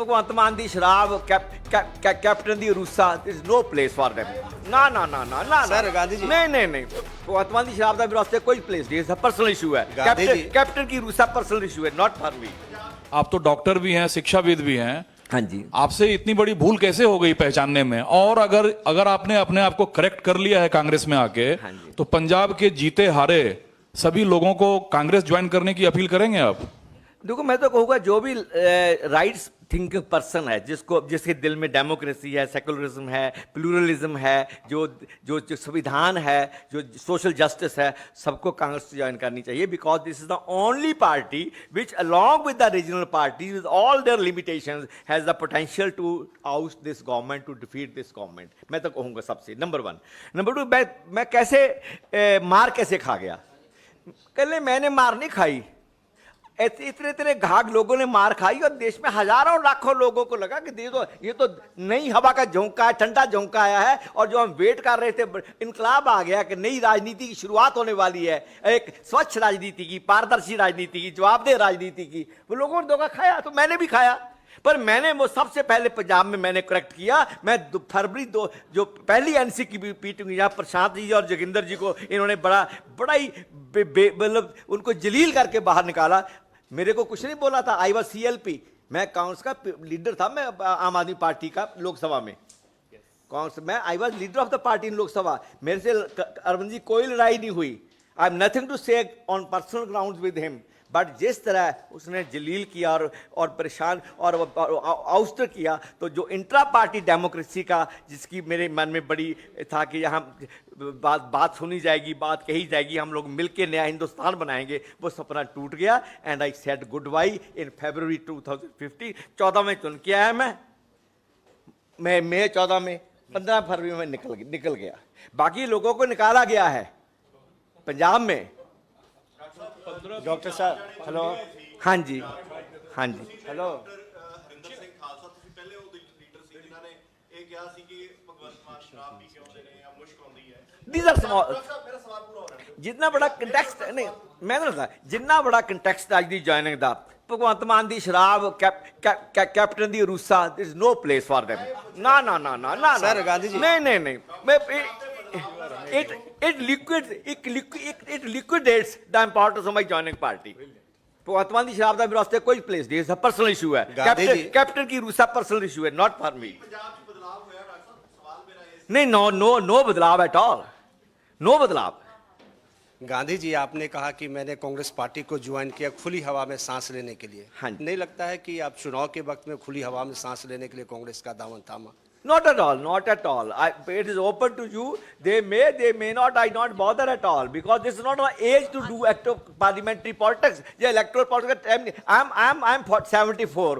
ਭਗਵੰਤ ਮਾਨ ਦੀ ਸ਼ਰਾਬ captain the ਰੂਸਾ there is no place for them ਨਾ ਨਾ ਨਾ ਨਾ ਨਾ सर, गांधी जी। नहीं नहीं नहीं ਭਗਵੰਤ ਮਾਨ ਦੀ ਸ਼ਰਾਬ ਦਾ ਵਿਰੋਧ ਤੇ ਕੋਈ प्लेस नहीं है पर्सनल इशू है गांधी जी। कैप्टन की रूसा पर्सनल इशू है नॉट फॉर मी आप तो डॉक्टर भी हैं, शिक्षाविद भी हैं, हाँ जी आपसे इतनी बड़ी भूल कैसे हो गई पहचानने में? और अगर आपने अपने आप को करेक्ट कर लिया है कांग्रेस में आके, हाँ जी। तो पंजाब के जीते हारे सभी लोगों को कांग्रेस ज्वाइन करने की अपील करेंगे आप? देखो मैं तो कहूँगा जो भी राइट्स थिंकिंग पर्सन है जिसके दिल में डेमोक्रेसी है, सेकुलरिज्म है, प्लूरलिज्म है, जो संविधान है, जो सोशल जस्टिस है, सबको कांग्रेस से ज्वाइन करनी चाहिए because this is the only party which along with the regional party with all their limitations has the potential to out this government, to defeat this government. मैं तो कहूँगा सबसे नंबर वन। नंबर टू मैं कैसे मार कैसे खा गया? कल मैंने मार नहीं खाई, इतने इतने घाघ लोगों ने मार खाई और देश में हजारों लाखों लोगों को लगा कि ये तो नई हवा का झोंका है, ठंडा झोंका आया है और जो हम वेट कर रहे थे इनकलाब आ गया कि नई राजनीति की शुरुआत होने वाली है, एक स्वच्छ राजनीति की, पारदर्शी राजनीति की, जवाबदेह राजनीति की। वो लोगों ने धोखा खाया तो मैंने भी खाया, पर मैंने वो सबसे पहले पंजाब में मैंने करेक्ट किया। मैं फरवरी जो पहली एनसी की मीटिंग हुई, जहाँ प्रशांत जी और जोगिंदर जी को इन्होंने बड़ा ही मतलब उनको जलील करके बाहर निकाला। मेरे को कुछ नहीं बोला था, आई वॉज CLP, मैं कांग्रेस का लीडर था, मैं आम आदमी पार्टी का लोकसभा में कांग्रेस मैं I was leader of the party इन लोकसभा। मेरे से अरविंद जी कोई लड़ाई नहीं हुई। आई एम नथिंग टू से on personal ground with him, but जिस तरह उसने जलील किया और परेशान और आउस्टर किया, तो जो इंट्रा पार्टी डेमोक्रेसी का जिसकी मेरे मन में बड़ी था कि यहाँ बात सुनी जाएगी, बात कही जाएगी, हम लोग मिलकर नया हिंदुस्तान बनाएंगे, वो सपना टूट गया। And I said good by in February 2015। 14 में चुन के आया मैं मई 14 में, 15 फरवरी में निकल गया। बाकी लोगों को निकाला गया है पंजाब में। डॉक्टर साहब हेलो, हाँ जी हाँ जी हेलो। ਹਰਿੰਦਰ ਸਿੰਘ ਖਾਲਸਾ ਤੁਸੀਂ ਪਹਿਲੇ ਉਹ ਲੀਡਰ ਸੀ ਜਿਨ੍ਹਾਂ ਨੇ ਇਹ ਕਿਹਾ ਸੀ ਕਿ ਭਗਵੰਤ ਮਾਨ ਸ਼ਰਾਬ ਪੀ ਕੇ ਆਉਂਦੇ ਨੇ ਜਾਂ ਮੁਸ਼ਕ ਆਉਂਦੀ ਹੈ। These are small। ਮੇਰਾ ਸਵਾਲ ਪੂਰਾ ਹੋ ਰਿਹਾ। जितना बड़ा कंटेक्स्ट नहीं, मैं तो जितना बड़ा कंटेक्स्ट आज दी ज्वाइनिंग दा भगवंत मान दी शराब captain the RUSA there is no place for them ना ना ना ना ना सर, गांधी जी। नहीं नहीं नहीं मैं it liquidates the importance of my joining party। भगवंत मान दी शराब दा विरोध ते कोई प्लेस नहीं है, पर्सनल इशू है। गांधी जी। कैप्टन की रूसा पर्सनल इशू है, नॉट फॉर मी। ਪੰਜਾਬ 'ਚ ਬਦਲਾਅ ਹੋਇਆ ਡਾਕਟਰ ਸਾਹਿਬ, ਸਵਾਲ ਮੇਰਾ ਇਹ नहीं, नो बदलाव एट ऑल, नो बदलाव। गांधी जी, आपने कहा कि मैंने कांग्रेस पार्टी को ज्वाइन किया खुली हवा में सांस लेने के लिए। हाँ जी। नहीं लगता है कि आप चुनाव के वक्त में खुली हवा में सांस लेने के लिए कांग्रेस का दामन थामा? Not at all, not at all. It is open to you. They may not. I not bother at all because this is not an age to do active parliamentary politics. Yeah, electoral politics. I'm 74.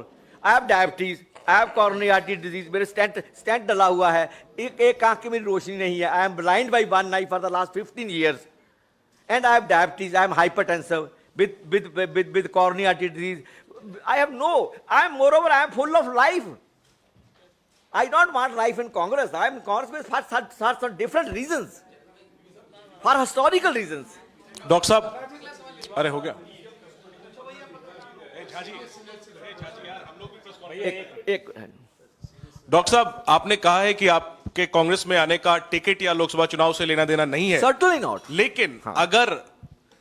I have diabetes. I have coronary artery disease. मेरे stent डला हुआ है. एक आंख की मेरी रोशनी नहीं है. I am blind by one eye for the last 15 years, and I have diabetes. I am hypertensive with coronary artery disease. Moreover, I am full of life. I don't want life in Congress. I am in Congress for some different reasons, for historical reasons. Doctor साहब, अरे हो गया। एक doctor साहब, आपने कहा है कि आपके कांग्रेस में आने का टिकट या लोकसभा चुनाव से लेना देना नहीं है, certainly not. लेकिन हाँ। अगर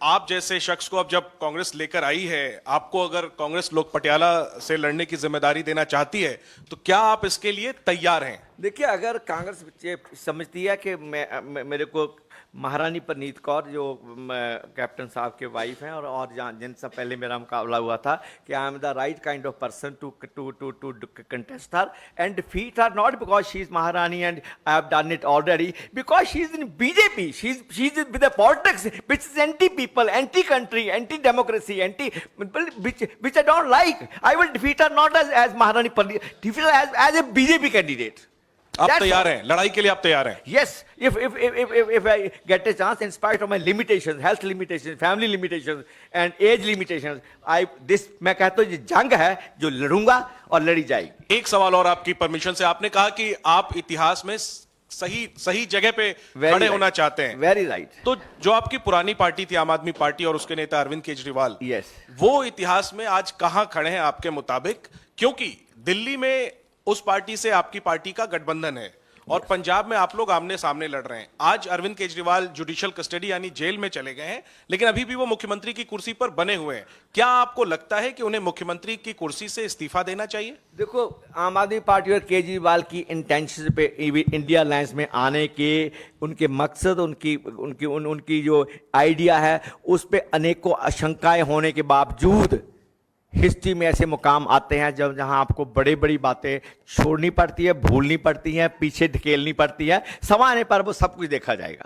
आप जैसे शख्स को अब जब कांग्रेस लेकर आई है, आपको अगर कांग्रेस लोग पटियाला से लड़ने की जिम्मेदारी देना चाहती है, तो क्या आप इसके लिए तैयार हैं? देखिए, अगर कांग्रेस समझती है कि मेरे को महारानी परनीत कौर जो कैप्टन साहब के वाइफ हैं और जिनसे पहले मेरा मुकाबला हुआ था कि I am the right kind of person to contest her and defeat her, not because she is Maharani and I have done it already, because she is in BJP, she is with the politics which is anti people, anti country, anti democracy, anti which I don't like. I will defeat her not as Maharani Pandit, defeat her as a BJP candidate. आप That's तैयार all. हैं, लड़ाई के लिए आप तैयार हैं? Yes, if I get a chance, in spite of my limitations, health limitations, family limitations, and age limitations, मैं कहता हूँ ये जंग है जो लड़ूंगा और लड़ी जाएगी। एक सवाल और आपकी परमिशन से, आपने कहा कि आप इतिहास में सही जगह पे खड़े होना चाहते हैं। Very right. तो जो आपकी पुरानी पार्टी थी आम आदमी पार्टी और उसके नेता अरविंद केजरीवाल, Yes. वो इतिहास में आज कहां खड़े हैं आपके मुताबिक? क्योंकि दिल्ली में उस पार्टी से आपकी पार्टी का गठबंधन है और पंजाब में आप लोग आमने सामने लड़ रहे हैं। आज अरविंद केजरीवाल जुडिशियल कस्टडी यानी जेल में चले गए हैं, लेकिन अभी भी वो मुख्यमंत्री की कुर्सी पर बने हुए हैं। क्या आपको लगता है कि उन्हें मुख्यमंत्री की कुर्सी से इस्तीफा देना चाहिए? देखो, आम आदमी पार्टी और केजरीवाल की इंटेंशन पे इंडिया अलायंस में आने के उनके मकसद, उनकी जो आइडिया है, उस पे अनेकों आशंकाएं होने के बावजूद हिस्ट्री में ऐसे मुकाम आते हैं जहां आपको बड़ी बड़ी बातें छोड़नी पड़ती है, भूलनी पड़ती हैं, पीछे धकेलनी पड़ती है। समय आने पर वो सब कुछ देखा जाएगा।